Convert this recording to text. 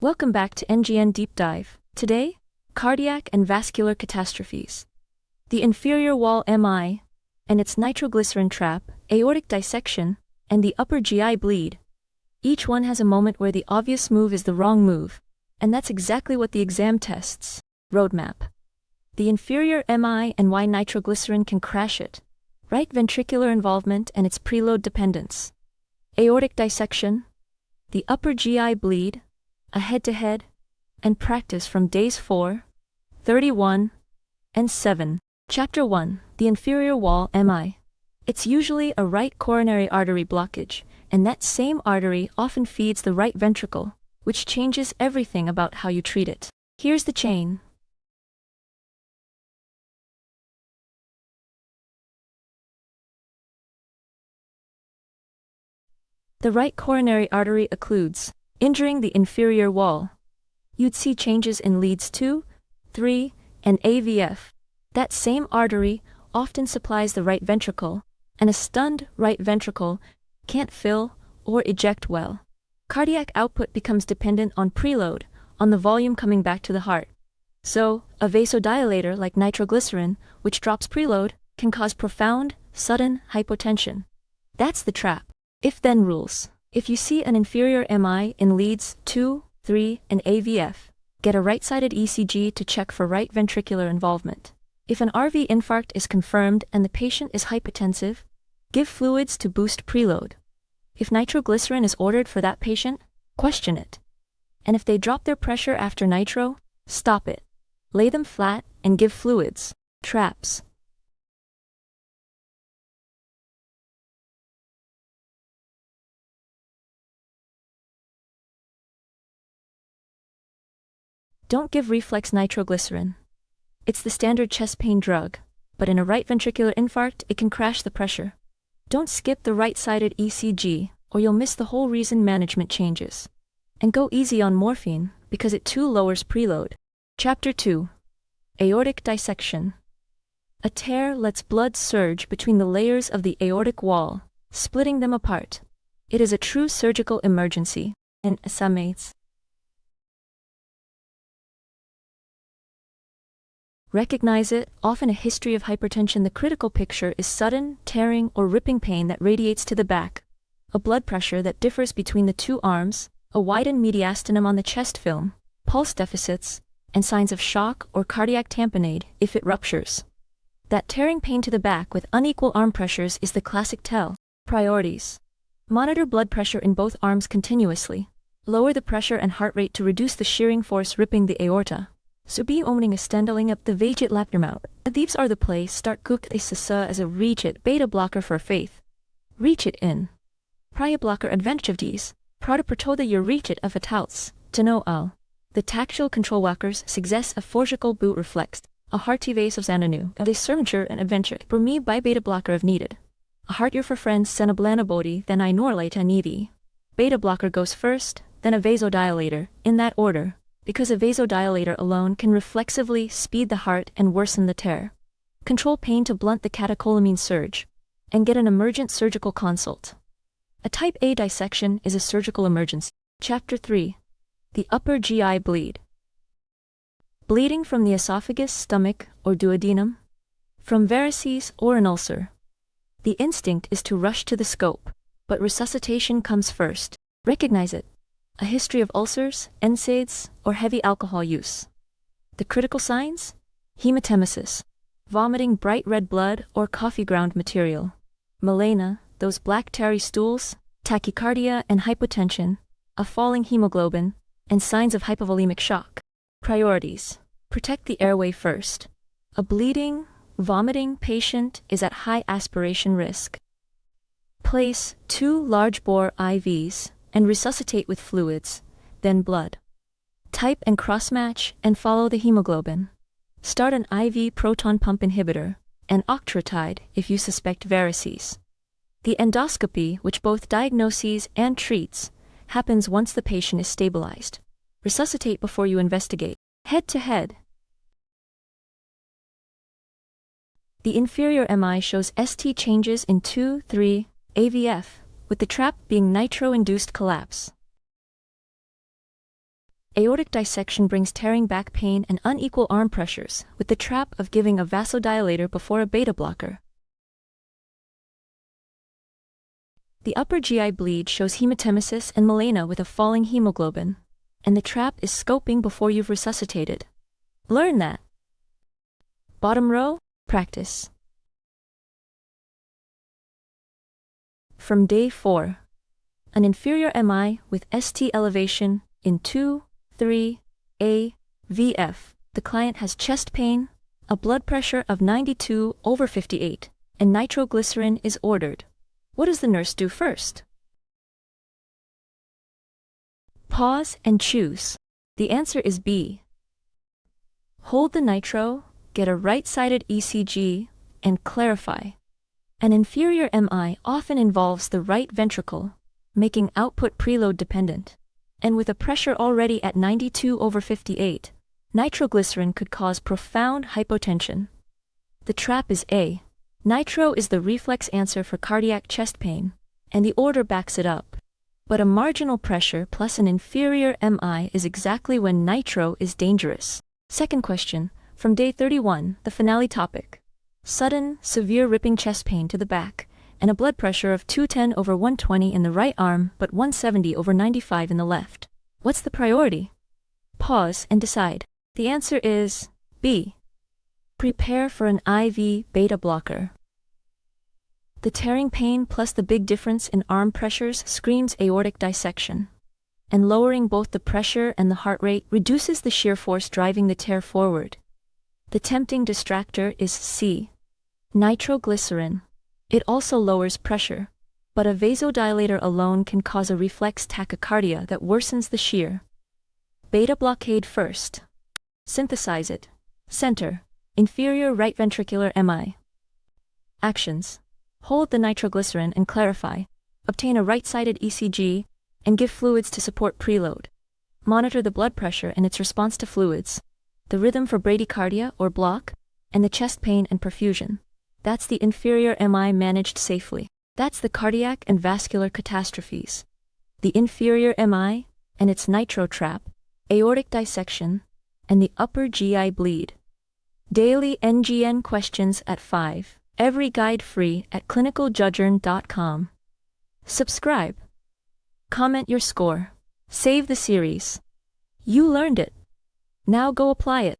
Welcome back to NGN Deep Dive. Today, cardiac and vascular catastrophes. The inferior wall MI, and its nitroglycerin trap, aortic dissection, and the upper GI bleed. Each one has a moment where the obvious move is the wrong move, and that's exactly what the exam tests. Roadmap. The inferior MI and why nitroglycerin can crash it. Right ventricular involvement and its preload dependence. Aortic dissection. The upper GI bleed. A head-to-head, and practice from days 4, 31, and 7. Chapter 1, the inferior wall MI. It's usually a right coronary artery blockage, and that same artery often feeds the right ventricle, which changes everything about how you treat it. Here's the chain. The right coronary artery occludes, injuring the inferior wall. You'd see changes in leads 2, 3, and AVF. That same artery often supplies the right ventricle, and a stunned right ventricle can't fill or eject well. Cardiac output becomes dependent on preload, on the volume coming back to the heart. So, a vasodilator like nitroglycerin, which drops preload, can cause profound, sudden hypotension. That's the trap. If-then rules. If you see an inferior MI in leads 2, 3, and AVF, get a right-sided ECG to check for right ventricular involvement. If an RV infarct is confirmed and the patient is hypotensive, give fluids to boost preload. If nitroglycerin is ordered for that patient, question it. And if they drop their pressure after nitro, stop it. Lay them flat and give fluids. Traps. Don't give reflex nitroglycerin. It's the standard chest pain drug, but in a right ventricular infarct it can crash the pressure. Don't skip the right-sided ECG, or you'll miss the whole reason management changes. And go easy on morphine, because it too lowers preload. Chapter 2. Aortic Dissection. A tear lets blood surge between the layers of the aortic wall, splitting them apart. It is a true surgical emergency, and SMAs. Recognize it, often a history of hypertension. The critical picture is sudden, tearing, or ripping pain that radiates to the back, a blood pressure that differs between the two arms, a widened mediastinum on the chest film, pulse deficits, and signs of shock or cardiac tamponade if it ruptures. That tearing pain to the back with unequal arm pressures is the classic tell. Priorities. Monitor blood pressure in both arms continuously. Lower the pressure and heart rate to reduce the shearing force ripping the aorta. So be owning a standing up the vagit laptermout. These are the place start cook a sasa as a reach it beta blocker for faith. Reach it in. Prior blocker advantages. Prada protoda your reach it of a touts. To know all. The tactile control walkers suggest a forgical boot reflex. A hearty vase of Xananu. Of the sermature and adventure. For me by beta blocker if needed. A heart year for friends send a blanabody then I norlate a nevi. Beta blocker goes first, then a vasodilator, in that order. Because a vasodilator alone can reflexively speed the heart and worsen the tear. Control pain to blunt the catecholamine surge. And get an emergent surgical consult. A type A dissection is a surgical emergency. Chapter 3. The upper GI bleed. Bleeding from the esophagus, stomach, or duodenum. From varices or an ulcer. The instinct is to rush to the scope, but resuscitation comes first. Recognize it. A history of ulcers, NSAIDs, or heavy alcohol use. The critical signs? Hematemesis. Vomiting bright red blood or coffee ground material. Melena, those black tarry stools, tachycardia and hypotension, a falling hemoglobin, and signs of hypovolemic shock. Priorities. Protect the airway first. A bleeding, vomiting patient is at high aspiration risk. Place 2 large bore IVs, and resuscitate with fluids, then blood. Type and cross-match and follow the hemoglobin. Start an IV proton pump inhibitor, and octreotide if you suspect varices. The endoscopy, which both diagnoses and treats, happens once the patient is stabilized. Resuscitate before you investigate. Head-to-head. The inferior MI shows ST changes in 2, 3, AVF, with the trap being nitro-induced collapse. Aortic dissection brings tearing back pain and unequal arm pressures, with the trap of giving a vasodilator before a beta blocker. The upper GI bleed shows hematemesis and melena with a falling hemoglobin, and the trap is scoping before you've resuscitated. Learn that. Bottom row, practice. From day 4. An inferior MI with ST elevation in 2, 3, A, VF. The client has chest pain, a blood pressure of 92/58, and nitroglycerin is ordered. What does the nurse do first? Pause and choose. The answer is B. Hold the nitro, get a right-sided ECG, and clarify. An inferior MI often involves the right ventricle, making output preload dependent. And with a pressure already at 92/58, nitroglycerin could cause profound hypotension. The trap is A. Nitro is the reflex answer for cardiac chest pain, and the order backs it up. But a marginal pressure plus an inferior MI is exactly when nitro is dangerous. Second question, from day 31, the finale topic. Sudden, severe ripping chest pain to the back, and a blood pressure of 210/120 in the right arm but 170/95 in the left. What's the priority? Pause and decide. The answer is B. Prepare for an IV beta blocker. The tearing pain plus the big difference in arm pressures screams aortic dissection. And lowering both the pressure and the heart rate reduces the shear force driving the tear forward. The tempting distractor is C. Nitroglycerin. It also lowers pressure, but a vasodilator alone can cause a reflex tachycardia that worsens the shear. Beta blockade first. Synthesize it. Center. Inferior right ventricular MI. Actions. Hold the nitroglycerin and clarify. Obtain a right-sided ECG, and give fluids to support preload. Monitor the blood pressure and its response to fluids, the rhythm for bradycardia or block, and the chest pain and perfusion. That's the inferior MI managed safely. That's the cardiac and vascular catastrophes. The inferior MI and its nitro trap, aortic dissection, and the upper GI bleed. Daily NGN questions at 5. Every guide free at ClinicalJudge.com. Subscribe. Comment your score. Save the series. You learned it. Now go apply it.